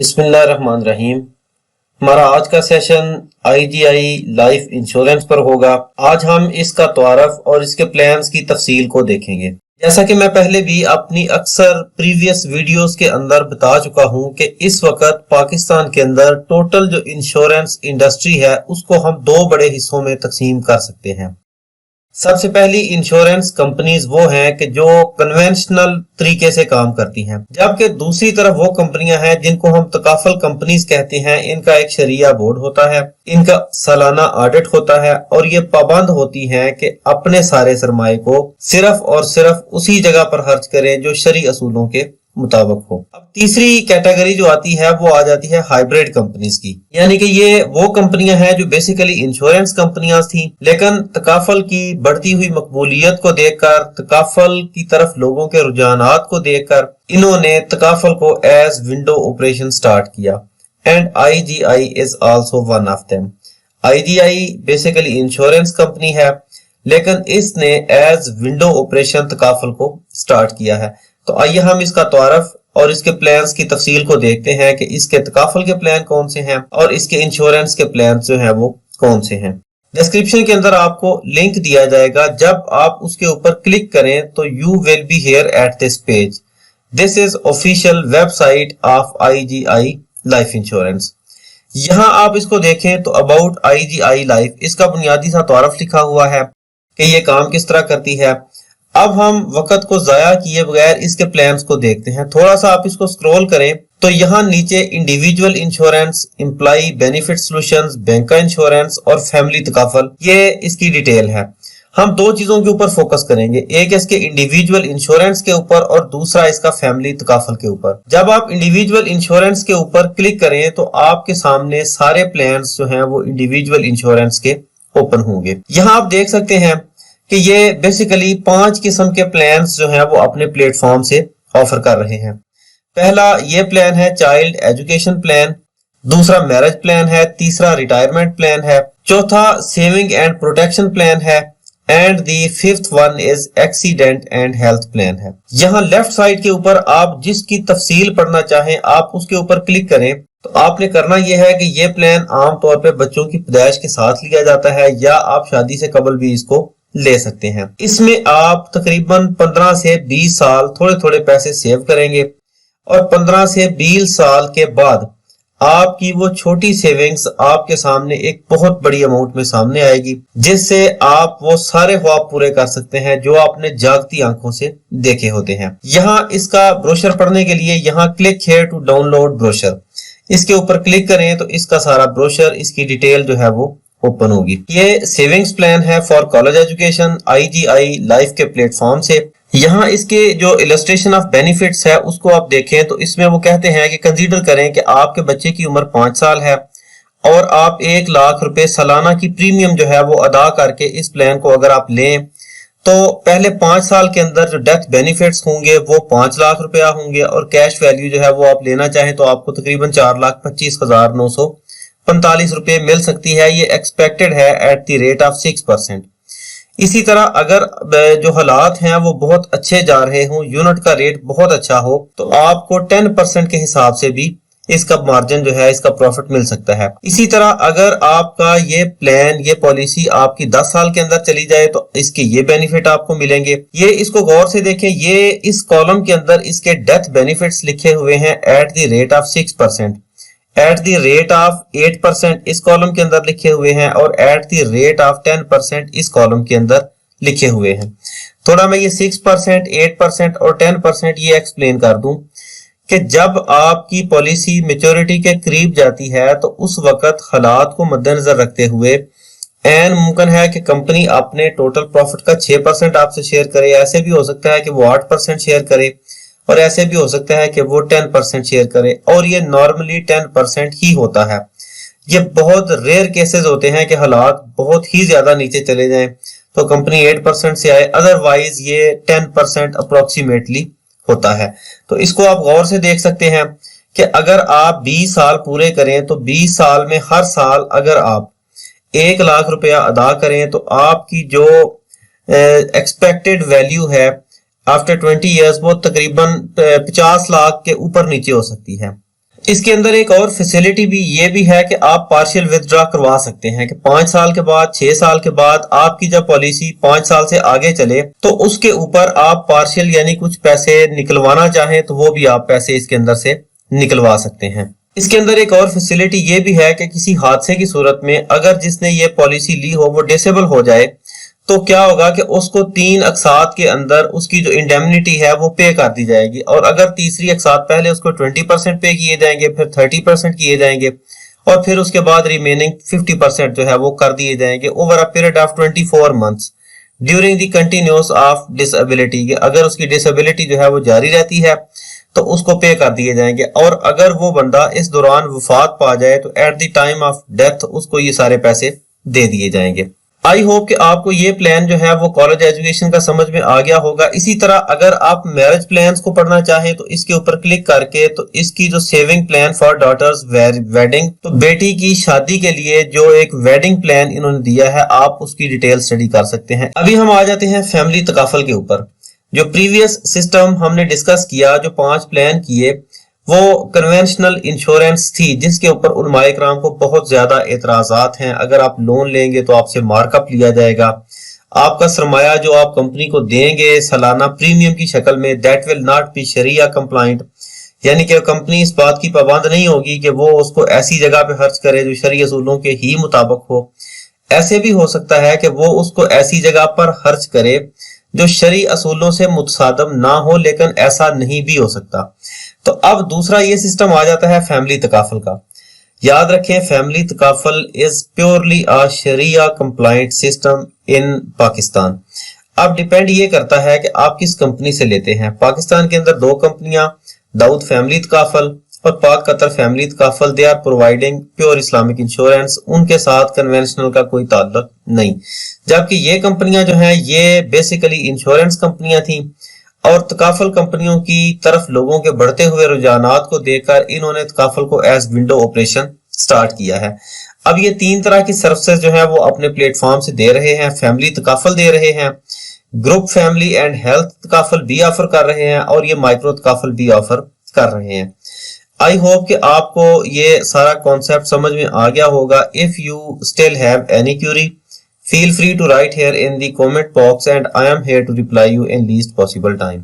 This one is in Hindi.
बिस्मिल्लाहिर्रहमानिर्रहीम। हमारा आज का सेशन आईजीआई लाइफ इंश्योरेंस पर होगा। आज हम इसका तारुफ और इसके प्लान्स की तफसील को देखेंगे। जैसा कि मैं पहले भी अपनी अक्सर प्रीवियस वीडियोस के अंदर बता चुका हूं कि इस वक्त पाकिस्तान के अंदर टोटल जो इंश्योरेंस इंडस्ट्री है उसको हम दो बड़े हिस्सों में तकसीम कर सकते हैं। सबसे पहली इंश्योरेंस कंपनीज वो हैं कि जो कन्वेंशनल तरीके से काम करती हैं, जबकि दूसरी तरफ वो कंपनियां हैं जिनको हम तकाफल कंपनीज कहते हैं। इनका एक शरिया बोर्ड होता है, इनका सालाना ऑडिट होता है और ये पाबंद होती हैं कि अपने सारे सरमाए को सिर्फ और सिर्फ उसी जगह पर खर्च करें जो शरी असूलों के मुताबिक हो। अब तीसरी कैटेगरी जो आती है वो आ जाती है हाइब्रिड कंपनीज की, यानी कि ये वो कंपनियां हैं जो बेसिकली इंश्योरेंस कंपनियां थी, लेकिन तकाफल की बढ़ती हुई मकबूलियत को देखकर, तकाफल की तरफ लोगों के रुझानात को देखकर इन्होंने तकाफल को एज विंडो ऑपरेशन स्टार्ट किया। And IGI is also one of them. IGI basically insurance company है, लेकिन इसने एज विंडो ऑपरेशन तकाफल को स्टार्ट किया है। तो आइए हम इसका तारुफ और इसके प्लान्स की तफसील को देखते हैं कि इसके तकाफल के प्लान कौन से हैं और इसके इंश्योरेंस के प्लान जो हैं वो कौन से हैं। डिस्क्रिप्शन के अंदर आपको लिंक दिया जाएगा, जब आप उसके ऊपर क्लिक करें तो you will be here at this page. This is official website of IGI life insurance. यहाँ आप इसको देखें तो अबाउट आईजीआई लाइफ, इसका बुनियादी सा तारुफ लिखा हुआ है कि ये काम किस तरह करती है। अब हम वक्त को जाया किए बगैर इसके प्लान्स को देखते हैं। थोड़ा सा आप इसको स्क्रॉल करें तो यहाँ नीचे individual insurance, employ benefit solutions, bank का इंश्योरेंस और फैमिली तकाफल, ये इसकी डिटेल है। हम दो चीजों के ऊपर फोकस करेंगे, एक इसके इंडिविजुअल इंश्योरेंस के ऊपर और दूसरा इसका फैमिली तकाफल के ऊपर। जब आप इंडिविजुअल इंश्योरेंस के ऊपर क्लिक करें तो आपके सामने सारे प्लान्स जो हैं वो इंडिविजुअल इंश्योरेंस के ओपन होंगे। यहाँ आप देख सकते हैं कि ये बेसिकली 5 किस्म के प्लान्स जो हैं वो अपने प्लेटफॉर्म से ऑफर कर रहे हैं। पहला ये प्लान है चाइल्ड एजुकेशन प्लान, दूसरा मैरिज प्लान है, तीसरा रिटायरमेंट प्लान है, चौथा सेविंग एंड प्रोटेक्शन प्लान है and the fifth one is accident and health plan है। यहाँ लेफ्ट साइड के ऊपर आप जिसकी तफसील पढ़ना चाहें आप उसके ऊपर क्लिक करें। तो आपने करना यह है कि ये प्लान आमतौर पर बच्चों की पैदाइश के साथ लिया जाता है या आप शादी से कबल भी इसको ले सकते हैं। इसमें आप तकरीबन 15 से 20 साल थोड़े थोड़े पैसे सेव करेंगे और 15 से 20 साल के बाद आपकी वो छोटी सेविंग्स आपके सामने एक बहुत बड़ी अमाउंट में सामने आएगी, जिससे आप वो सारे ख्वाब पूरे कर सकते हैं जो आपने जागती आंखों से देखे होते हैं। यहाँ इसका ब्रोशर पढ़ने के लिए यहाँ click here to download brochure, इसके ऊपर क्लिक करें तो इसका सारा ब्रोशर, इसकी डिटेल जो है वो ओपन होगी। ये सेविंग्स प्लान है for college education IGI life के प्लेटफॉर्म से। यहाँ इसके जो इलस्ट्रेशन ऑफ बेनिफिट्स है उसको आप देखें तो इसमें वो कहते हैं कि कंसीडर करें कि आपके बच्चे की उम्र 5 साल है और आप 1 लाख रुपए सालाना की प्रीमियम जो है वो अदा करके इस प्लान को अगर आप लें तो पहले 5 साल के अंदर जो डेथ बेनिफिट्स होंगे वो 5 लाख रुपया होंगे और कैश वैल्यू जो है वो आप लेना चाहें तो आपको तकरीबन 4,25,945 रुपए मिल सकती है। ये एक्सपेक्टेड है एट द रेट ऑफ 6%। इसी तरह अगर जो हालात हैं वो बहुत अच्छे जा रहे हों, यूनिट का रेट बहुत अच्छा हो, तो आपको 10% के हिसाब से भी इसका मार्जिन जो है, इसका प्रॉफिट मिल सकता है। इसी तरह अगर आपका ये प्लान, ये पॉलिसी आपकी 10 साल के अंदर चली जाए तो इसके ये बेनिफिट आपको मिलेंगे। ये इसको गौर से देखें, ये इस कॉलम के अंदर इसके डेथ बेनिफिट्स लिखे हुए हैं at the rate of 6%, at the rate of 8% इस कॉलम के अंदर लिखे हुए हैं और एट द रेट ऑफ 10% इस कॉलम के अंदर लिखे हुए हैं। थोड़ा मैं ये 6%, 8% और 10% ये एक्सप्लेन कर दूं कि जब आपकी पॉलिसी मैच्योरिटी के करीब जाती है तो उस वक्त हालात को मद्देनजर रखते हुए एन मुमकिन है कि कंपनी अपने टोटल प्रॉफिट का 6% आपसे शेयर करे, ऐसे भी हो सकता है कि वो 8% शेयर करे और ऐसे भी हो सकता है कि वो 10% शेयर करे, और ये नॉर्मली 10% ही होता है। ये बहुत रेयर केसेस होते हैं कि हालात बहुत ही ज्यादा नीचे चले जाएं तो कंपनी 8% से आए, अदरवाइज ये 10% अप्रोक्सीमेटली होता है। तो इसको आप गौर से देख सकते हैं कि अगर आप 20 साल पूरे करें तो 20 साल में हर साल अगर आप 1 लाख रुपया अदा करें तो आपकी जो एक्सपेक्टेड वैल्यू है आफ्टर 20 इयर्स वो तकरीबन 50 लाख के ऊपर नीचे हो सकती है। इसके अंदर एक और फैसिलिटी भी ये भी है कि आप पार्शियल विथड्रॉ करवा सकते हैं कि 5 साल के बाद, 6 साल के बाद आपकी जब पॉलिसी 5 साल से आगे चले तो उसके ऊपर आप पार्शियल यानी कुछ पैसे निकलवाना चाहें तो वो भी आप पैसे इसके अंदर से निकलवा सकते हैं। इसके अंदर एक और फैसिलिटी ये भी है कि किसी हादसे की सूरत में अगर जिसने ये पॉलिसी ली हो वो डिसेबल हो जाए तो क्या होगा कि उसको 3 अकसात के अंदर उसकी जो इंडेमनिटी है वो पे कर दी जाएगी, और अगर तीसरी अकसात पहले उसको 20% पे किए जाएंगे, फिर 30% किए जाएंगे और फिर उसके बाद रिमेनिंग 50% जो है वो कर दिए जाएंगे over a period of 24 months during the continuous of disability. अगर उसकी डिसेबिलिटी जो है वो जारी रहती है तो उसको पे कर दिए जाएंगे, और अगर वो बंदा इस दौरान वफात पा जाए तो at the time of death उसको ये सारे पैसे दे दिए जाएंगे। आई होप कि आपको ये प्लान जो है वो कॉलेज एजुकेशन का समझ में आ गया होगा। इसी तरह अगर आप मैरिज प्लान्स को पढ़ना चाहें तो इसके ऊपर क्लिक करके तो इसकी जो saving plan for daughters wedding, तो बेटी की शादी के लिए जो एक वेडिंग प्लान इन्होंने दिया है आप उसकी डिटेल स्टडी कर सकते हैं। अभी हम आ जाते हैं फैमिली तकाफल के ऊपर। जो प्रीवियस सिस्टम हमने डिस्कस किया, जो 5 प्लान किए, वो कन्वेंशनल इंश्योरेंस थी जिसके ऊपर उलमाए कराम को बहुत ज्यादा एतराजात हैं। अगर आप लोन लेंगे तो आपसे मार्कअप लिया जाएगा, आपका सरमाया जो आप कंपनी को देंगे सालाना प्रीमियम की शक्ल में, दैट विल नॉट बी शरिया कंप्लाइंट, यानी कि कंपनी इस बात की पाबंद नहीं होगी कि वो उसको ऐसी जगह पे खर्च करे जो शरीय असूलों के ही मुताबिक हो। ऐसे भी हो सकता है कि वो उसको ऐसी जगह पर खर्च करे जो शरी असूलों से मुतसादम ना हो, लेकिन ऐसा नहीं भी हो सकता। तो अब दूसरा ये सिस्टम आ जाता है फैमिली तकाफल का। याद रखें, फैमिली तकाफल is purely a sharia compliant system in Pakistan. अब डिपेंड ये करता है कि आप किस कंपनी से लेते हैं। पाकिस्तान के अंदर 2 कंपनियां, दाऊद फैमिली तकाफल और पाक कतर फैमिली तकाफल, they are providing pure Islamic insurance, उनके साथ कन्वेंशनल का कोई ताल्लुक नहीं। जबकि ये कंपनियां जो हैं ये बेसिकली इंश्योरेंस कंपनियां थी, और तकाफल कंपनियों की तरफ लोगों के बढ़ते हुए रुझानात को देखकर इन्होंने तकाफल को एज विंडो ऑपरेशन स्टार्ट किया है। अब ये 3 तरह की सर्विसेज जो है वो अपने प्लेटफॉर्म से दे रहे हैं। फैमिली तकाफल दे रहे हैं, ग्रुप फैमिली एंड हेल्थ तकाफल भी ऑफर कर रहे हैं, और ये माइक्रो तकाफल भी ऑफर कर रहे हैं। आई होप कि आपको ये सारा कॉन्सेप्ट समझ में आ गया होगा। If you still have any Curie, feel free to write here in the comment box and I am here to reply you in least possible time.